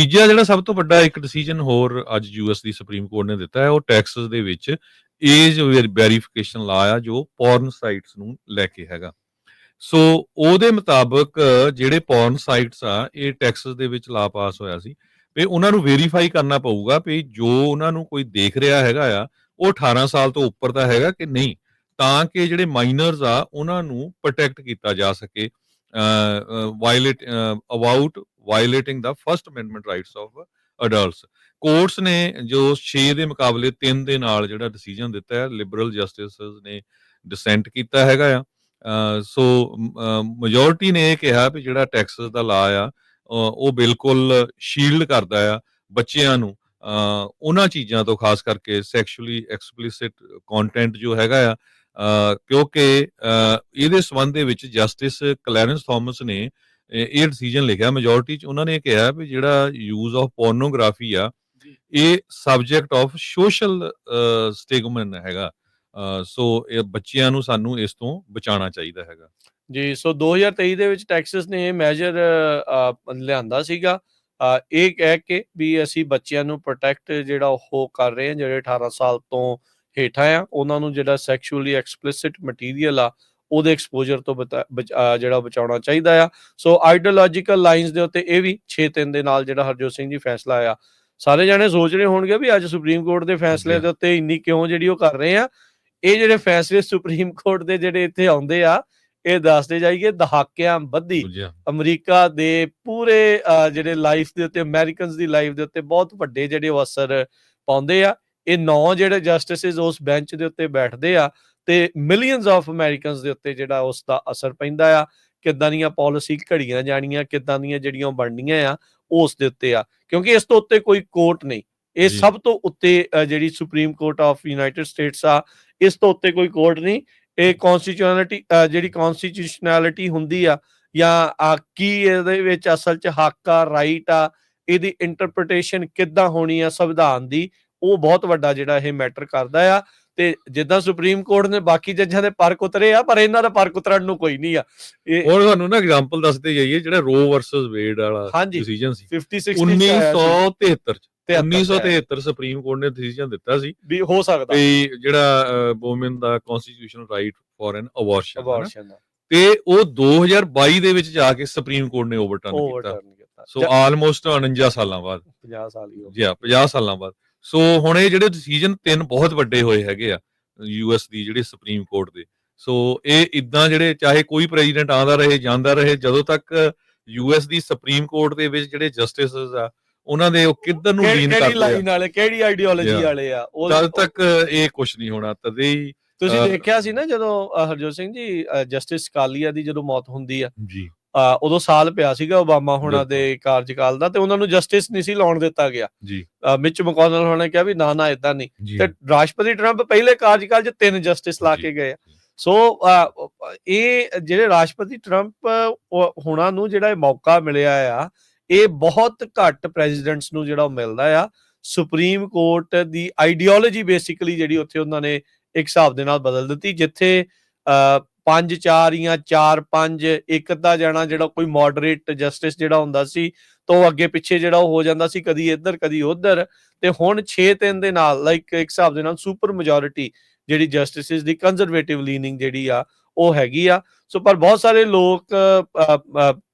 ਤੀਜਾ ਜਿਹੜਾ ਸਭ ਤੋਂ ਵੱਡਾ ਇੱਕ ਡਿਸੀਜਨ ਹੋਰ ਅੱਜ ਯੂਐਸ ਦੀ ਸੁਪਰੀਮ ਕੋਰਟ ਨੇ ਦਿੱਤਾ ਹੈ, ਉਹ ਟੈਕਸਸ ਦੇ ਵਿੱਚ ਏਜ ਵੈਰੀਫਿਕੇਸ਼ਨ ਲਾ ਆ, ਜੋ ਪੋਰਨ ਸਾਈਟਸ ਨੂੰ ਲੈ ਕੇ ਹੈਗਾ। ਸੋ ਉਹਦੇ ਮੁਤਾਬਕ ਜਿਹੜੇ ਪੋਰਨ ਸਾਈਟਸ ਆ, ਇਹ ਟੈਕਸਸ ਦੇ ਵਿੱਚ ਲਾ ਪਾਸ ਹੋਇਆ ਸੀ ਵੀ ਉਹਨਾਂ ਨੂੰ ਵੈਰੀਫਾਈ ਕਰਨਾ ਪਊਗਾ ਵੀ ਜੋ ਉਹਨਾਂ ਨੂੰ ਕੋਈ ਦੇਖ ਰਿਹਾ ਹੈਗਾ ਆ, ਉਹ 18 ਸਾਲ ਤੋਂ ਉੱਪਰ ਦਾ ਹੈਗਾ ਕਿ ਨਹੀਂ, ਤਾਂ ਕਿ ਜਿਹੜੇ ਮਾਈਨਰਸ ਆ ਉਹਨਾਂ ਨੂੰ ਪ੍ਰੋਟੈਕਟ ਕੀਤਾ ਜਾ ਸਕੇ violating the first amendment rights of adults. Courts ਨੇ ਜੋ 6 ਦੇ ਮੁਕਾਬਲੇ 3 ਦੇ ਨਾਲ ਜਿਹੜਾ ਡਿਸੀਜਨ ਦਿੱਤਾ ਹੈ, ਲਿਬਰਲ ਜਸਟਿਸਸ ਨੇ ਡਿਸੈਂਟ ਕੀਤਾ ਹੈਗਾ ਆ। ਸੋ ਮੈਜੋਰਟੀ ਨੇ ਇਹ ਕਿਹਾ ਵੀ ਜਿਹੜਾ ਟੈਕਸਸ ਦਾ ਲਾ ਆ ਉਹ ਬਿਲਕੁਲ ਸ਼ੀਲਡ ਕਰਦਾ ਆ ਬੱਚਿਆਂ ਨੂੰ ਉਹਨਾਂ ਚੀਜ਼ਾਂ ਤੋਂ, ਖਾਸ ਕਰਕੇ ਸੈਕਸ਼ੂਅਲੀ ਐਕਸਪਲਿਸਿਟ ਕੰਟੈਂਟ ਜੋ ਹੈਗਾ ਆ, ਕਿਉਂਕਿ ਇਹਦੇ ਸੰਬੰਧ ਦੇ ਵਿੱਚ ਜਸਟਿਸ ਕਲੈਰੈਂਸ ਥਾਮਸ ਨੇ ਇਹ ਡਿਸੀਜਨ ਲਿਖਿਆ ਮੈਜੋਰਟੀ 'ਚ। ਉਹਨਾਂ ਨੇ ਕਿਹਾ ਵੀ ਜਿਹੜਾ ਯੂਜ਼ ਆਫ ਪੋਰਨੋਗ੍ਰਾਫੀ ਆ, ਇਹ ਸਬਜੈਕਟ ਆਫ ਸੋਸ਼ਲ ਸਟਿਗਮਨ ਹੈਗਾ। ਸੋ ਇਹ ਬੱਚਿਆਂ ਨੂੰ ਸਾਨੂੰ ਇਸ ਤੋਂ ਬਚਾਉਣਾ ਚਾਹੀਦਾ ਹੈਗਾ ਜੀ। ਸੋ 2023 ਦੇ ਵਿੱਚ ਟੈਕਸਸ ਨੇ ਇਹ ਮੈਜਰ ਲਿਆਂਦਾ ਸੀਗਾ, ਇਹ ਕਹਿ ਕੇ ਵੀ ਅਸੀਂ ਬੱਚਿਆਂ ਨੂੰ ਪ੍ਰੋਟੈਕਟ ਜਿਹੜਾ ਉਹ ਕਰ ਰਹੇ ਹਾਂ, ਜਿਹੜੇ 18 ਸਾਲ ਤੋਂ ਹੇਠਾਂ ਆ, ਉਹਨਾਂ ਨੂੰ ਜਿਹੜਾ ਸੈਕਸ਼ੂਅਲੀ ਐਕਸਪਲਿਸਿਟ ਮਟੀਰੀਅਲ ਆ ਉਹਦੇ ਐਕਸਪੋਜ਼ਰ ਤੋਂ ਜਿਹੜਾ ਬਚਾਉਣਾ ਚਾਹੀਦਾ ਆ। ਸੋ ਆਈਡੀਓਲੋਜੀਕਲ ਲਾਈਨਸ ਦੇ ਉੱਤੇ ਇਹ ਵੀ 6-3 ਦੇ ਨਾਲ ਜਿਹੜਾ ਹਰਜੋਤ ਸਿੰਘ ਜੀ ਫੈਸਲਾ ਆ। ਸਾਰੇ ਜਾਣੇ ਸੋਚ ਰਹੇ ਹੋਣਗੇ ਵੀ ਅੱਜ ਸੁਪਰੀਮ ਕੋਰਟ ਦੇ ਫੈਸਲੇ ਦੇ ਉੱਤੇ ਇੰਨੀ ਕਿਉਂ ਜਿਹੜੀ ਉਹ ਕਰ ਰਹੇ ਆ। ਇਹ ਜਿਹੜੇ ਫੈਸਲੇ ਸੁਪਰੀਮ ਕੋਰਟ ਦੇ ਜਿਹੜੇ ਇੱਥੇ ਆਉਂਦੇ ਆ, ਇਹ ਦੱਸਦੇ ਜਾਈਏ ਦਹਾਕਿਆਂ ਬੱਧੀ ਅਮਰੀਕਾ ਦੇ ਪੂਰੇ ਜਿਹੜੇ ਲਾਈਫ ਦੇ ਉੱਤੇ, ਅਮਰੀਕਨਸ ਦੀ ਲਾਈਫ ਦੇ ਉੱਤੇ ਬਹੁਤ ਵੱਡੇ ਜਿਹੜੇ ਉਹ ਅਸਰ ਪਾਉਂਦੇ ਆ। ਇਹ 9 ਜਿਹੜੇ ਜਸਟਿਸਿਸ ਉਸ ਬੈਂਚ ਦੇ ਉੱਤੇ ਬੈਠਦੇ ਆ ਤੇ ਮਿਲੀਅਨਸ ਆਫ ਅਮਰੀਕਨਸ ਦੇ ਉੱਤੇ ਜਿਹੜਾ ਉਸ ਦਾ ਅਸਰ ਪੈਂਦਾ ਆ। ਕਿੱਦਾਂ ਦੀਆਂ ਪਾਲਿਸੀ ਘੜੀਆਂ ਜਾਣੀਆਂ, ਕਿੱਦਾਂ ਦੀਆਂ ਜਿਹੜੀਆਂ ਬਣਨੀਆਂ ਆ, ਉਸ ਦੇ ਉੱਤੇ ਆ, ਕਿਉਂਕਿ ਇਸ ਤੋਂ ਉੱਤੇ ਕੋਈ ਕੋਰਟ ਨਹੀਂ। ਇਹ ਸਭ ਤੋਂ ਉੱਤੇ ਜਿਹੜੀ supreme court of United States ਆ, ਇਸ ਤੋਂ ਉੱਤੇ ਕੋਈ ਕੋਰਟ ਨਹੀਂ। ਇਹ ਕੌਨਸਟੀਚਿਊਸ਼ਨੈਲਿਟੀ ਜਿਹੜੀ ਕੌਨਸਟੀਟਿਊਸ਼ਨੈਲਿਟੀ ਹੁੰਦੀ ਆ, ਜਾਂ ਕੀ ਇਹਦੇ ਵਿੱਚ ਅਸਲ 'ਚ ਹੱਕ ਆ, ਰਾਈਟ ਆ, ਇਹਦੀ ਇੰਟਰਪ੍ਰੀਟੇਸ਼ਨ ਕਿੱਦਾਂ ਹੋਣੀ ਆ ਸੰਵਿਧਾਨ ਦੀ, ਉਹ ਬਹੁਤ ਵੱਡਾ ਜਿਹੜਾ ਇਹ ਮੈਟਰ ਕਰਦਾ ਆ। ਤੇ ਜਿੱਦਾਂ ਸੁਪਰੀਮ ਕੋਰਟ ਨੇ ਬਾਕੀ ਜੱਜਾਂ ਦੇ ਪਰ ਕੁਤਰੇ ਆ, ਪਰ ਇਹਨਾਂ ਦਾ ਪਰ ਕੁਤਰਨ ਨੂੰ ਕੋਈ ਨਹੀਂ ਆ। ਹੋਰ ਤੁਹਾਨੂੰ ਨਾ ਐਗਜ਼ਾਮਪਲ ਦੱਸਦੇ ਜਾਈਏ, ਜਿਹੜਾ ਰੋ ਵਰਸਸ ਵੇਡ ਵਾਲਾ ਡਿਸੀਜਨ ਸੀ 1973 1973 ਸੁਪਰੀਮ ਕੋਰਟ ਨੇ ਡਿਸੀਜਨ ਦਿੱਤਾ ਸੀ ਵੀ ਹੋ ਸਕਦਾ ਵੀ ਜਿਹੜਾ woman the constitutional right for N abortion, ਤੇ ਉਹ 2022 ਦੇ ਵਿੱਚ ਜਾ ਕੇ ਸੁਪਰੀਮ ਕੋਰਟ ਨੇ ਓਵਰਟਰਨ ਕੀਤਾ। ਸੋ ਆਲਮੋਸਟ 49 ਸਾਲਾਂ ਬਾਅਦ, 50 ਸਾਲ ਹੀ ਹੋ ਗਏ, 50 ਸਾਲਾਂ ਬਾਅਦ। ਸੋ ਹੁਣ ਇਹ ਜਿਹੜੇ ਡਿਸੀਜਨ 3 ਬਹੁਤ ਵੱਡੇ ਹੋਏ ਹੈਗੇ ਆ ਯੂਐਸ ਦੀ ਜਿਹੜੇ ਸੁਪਰੀਮ ਕੋਰਟ ਦੇ। ਸੋ ਇਹ ਇਦਾਂ ਜਿਹੜੇ ਚਾਹੇ ਕੋਈ ਪ੍ਰੈਜ਼ੀਡੈਂਟ ਆਉਂਦਾ ਰਹੇ ਜਾਂਦਾ ਰਹੇ, ਜਦੋਂ ਤੱਕ ਯੂਐਸ ਦੀ ਸੁਪਰੀਮ ਕੋਰਟ ਦੇ ਵਿੱਚ ਜਿਹੜੇ ਜਸਟਿਸਸ ਆ ਉਹਨਾਂ ਦੇ ਉਹ ਕਿੱਧਰ ਨੂੰ ਲੀਨ ਕਰਦੇ ਆ, ਲਾਈਨ ਵਾਲੇ ਕਿਹੜੀ ਆਈਡੀਓਲੋਜੀ ਵਾਲੇ ਆ, ਤਦ ਤੱਕ ਇਹ ਕੁਝ ਨਹੀਂ ਹੋਣਾ। ਤਦੇ ਹੀ ਤੁਸੀਂ ਦੇਖਿਆ ਸੀ ਨਾ ਜਦੋਂ ਹਰਜੋਤ ਸਿੰਘ ਜੀ ਜਸਟਿਸ ਸਕਾਲੀਆ ਦੀ ਜਦੋਂ ਮੌਤ ਹੁੰਦੀ ਆ ਜੀ, ਉਦੋਂ ਸਾਲ ਪਿਆ ਸੀਗਾ ਓਬਾਮਾ ਹੋਣਾ ਦੇ ਕਾਰਜਕਾਲ ਦਾ, ਤੇ ਉਹਨਾਂ ਨੂੰ ਜਸਟਿਸ ਨਹੀਂ ਸੀ ਲਾਉਣ ਦਿੱਤਾ ਗਿਆ ਜੀ। ਮਿਚ ਮਕੌਨਲ ਹੋਣਾ ਕਿਹਾ ਵੀ ਨਾ ਏਦਾਂ ਨਹੀਂ, ਤੇ ਰਾਸ਼ਟਰਪਤੀ ਟਰੰਪ ਪਹਿਲੇ ਕਾਰਜਕਾਲ 'ਚ 3 ਜਸਟਿਸ ਲਾ ਕੇ ਗਏ। ਸੋ ਇਹ ਜਿਹੜੇ ਰਾਸ਼ਟਰਪਤੀ ਟਰੰਪ ਹੋਣਾ ਨੂੰ ਜਿਹੜਾ ਇਹ ਮੌਕਾ ਮਿਲਿਆ ਆ, ਇਹ ਬਹੁਤ ਘੱਟ ਪ੍ਰੈਜ਼ੀਡੈਂਟਸ ਨੂੰ ਜਿਹੜਾ ਉਹ ਮਿਲਦਾ ਆ। ਸੁਪਰੀਮ ਕੋਰਟ ਦੀ ਆਈਡੀਓਲੋਜੀ ਬੇਸਿਕਲੀ ਜਿਹੜੀ ਉੱਥੇ ਉਹਨਾਂ ਨੇ ਇੱਕ ਹਿਸਾਬ ਦੇ ਨਾਲ ਬਦਲ ਦਿੱਤੀ, ਜਿੱਥੇ 5-4 ਜਾਂ 4-5 ਇੱਕ ਅੱਧਾ ਜਾਣਾ ਜਿਹੜਾ ਕੋਈ ਮੋਡਰੇਟ ਜਸਟਿਸ ਜਿਹੜਾ ਹੁੰਦਾ ਸੀ, ਤਾਂ ਉਹ ਅੱਗੇ ਪਿੱਛੇ ਜਿਹੜਾ ਉਹ ਹੋ ਜਾਂਦਾ ਸੀ, ਕਦੀ ਇੱਧਰ ਕਦੀ ਉੱਧਰ। ਤੇ ਹੁਣ 6-3 ਦੇ ਨਾਲ ਲਾਈਕ ਇੱਕ ਹਿਸਾਬ ਦੇ ਨਾਲ ਸੁਪਰ ਮੈਜੋਰਿਟੀ ਜਿਹੜੀ ਜਸਟਿਸਿਸ ਦੀ ਕੰਜ਼ਰਵੇਟਿਵ ਲੀਨਿੰਗ ਜਿਹੜੀ ਆ ਉਹ ਹੈਗੀ ਆ। ਸੋ ਪਰ ਬਹੁਤ ਸਾਰੇ ਲੋਕ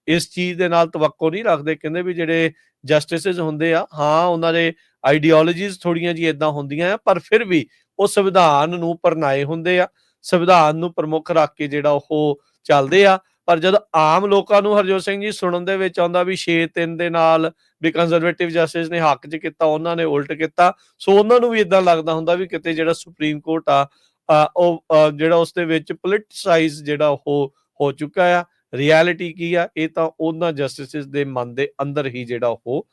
ਇਸ ਚੀਜ਼ ਦੇ ਨਾਲ ਤਵੱਕੋ ਨਹੀਂ ਰੱਖਦੇ, ਕਹਿੰਦੇ ਵੀ ਜਿਹੜੇ ਜਸਟਿਸਿਸ ਹੁੰਦੇ ਆ, ਹਾਂ ਉਹਨਾਂ ਦੇ ਆਈਡੀਓਲੋਜੀਜ਼ ਥੋੜੀਆਂ ਜਿਹੀ ਏਦਾਂ ਹੁੰਦੀਆਂ ਆ, ਪਰ ਫਿਰ ਵੀ ਉਹ ਸੰਵਿਧਾਨ ਨੂੰ ਪਰਨਾਏ ਹੁੰਦੇ ਆ, ਸੰਵਿਧਾਨ ਨੂੰ ਪ੍ਰਮੁੱਖ ਰੱਖ ਕੇ ਜਿਹੜਾ ਉਹ ਚੱਲਦੇ ਆ। ਪਰ ਜਦ ਆਮ ਲੋਕਾਂ ਨੂੰ ਹਰਜੋਤ ਸਿੰਘ ਜੀ ਸੁਣਨ ਦੇ ਵਿੱਚ ਆਉਂਦਾ ਵੀ 6-3 ਦੇ ਨਾਲ ਵੀ ਕੰਜ਼ਰਵੇਟਿਵ ਜਸਟਿਸ ਨੇ ਹੱਕ 'ਚ ਕੀਤਾ, ਉਹਨਾਂ ਨੇ ਉਲਟ ਕੀਤਾ, ਸੋ ਉਹਨਾਂ ਨੂੰ ਵੀ ਏਦਾਂ ਲੱਗਦਾ ਹੁੰਦਾ ਵੀ ਕਿਤੇ ਜਿਹੜਾ ਸੁਪਰੀਮ ਕੋਰਟ ਆ ਉਹ ਜਿਹੜਾ ਉਸ ਦੇ ਵਿੱਚ ਪੋਲਿਟਿਸਾਈਜ਼ ਜਿਹੜਾ ਉਹ ਹੋ ਚੁੱਕਾ ਆ। ਰਿਐਲਿਟੀ ਕੀ ਆ, ਇਹ ਤਾਂ ਉਹਨਾਂ ਜਸਟਿਸਿਸ ਦੇ ਮਨ ਦੇ ਅੰਦਰ ਹੀ ਜਿਹੜਾ ਉਹ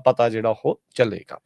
ਪਤਾ ਜਿਹੜਾ ਉਹ ਚੱਲੇਗਾ।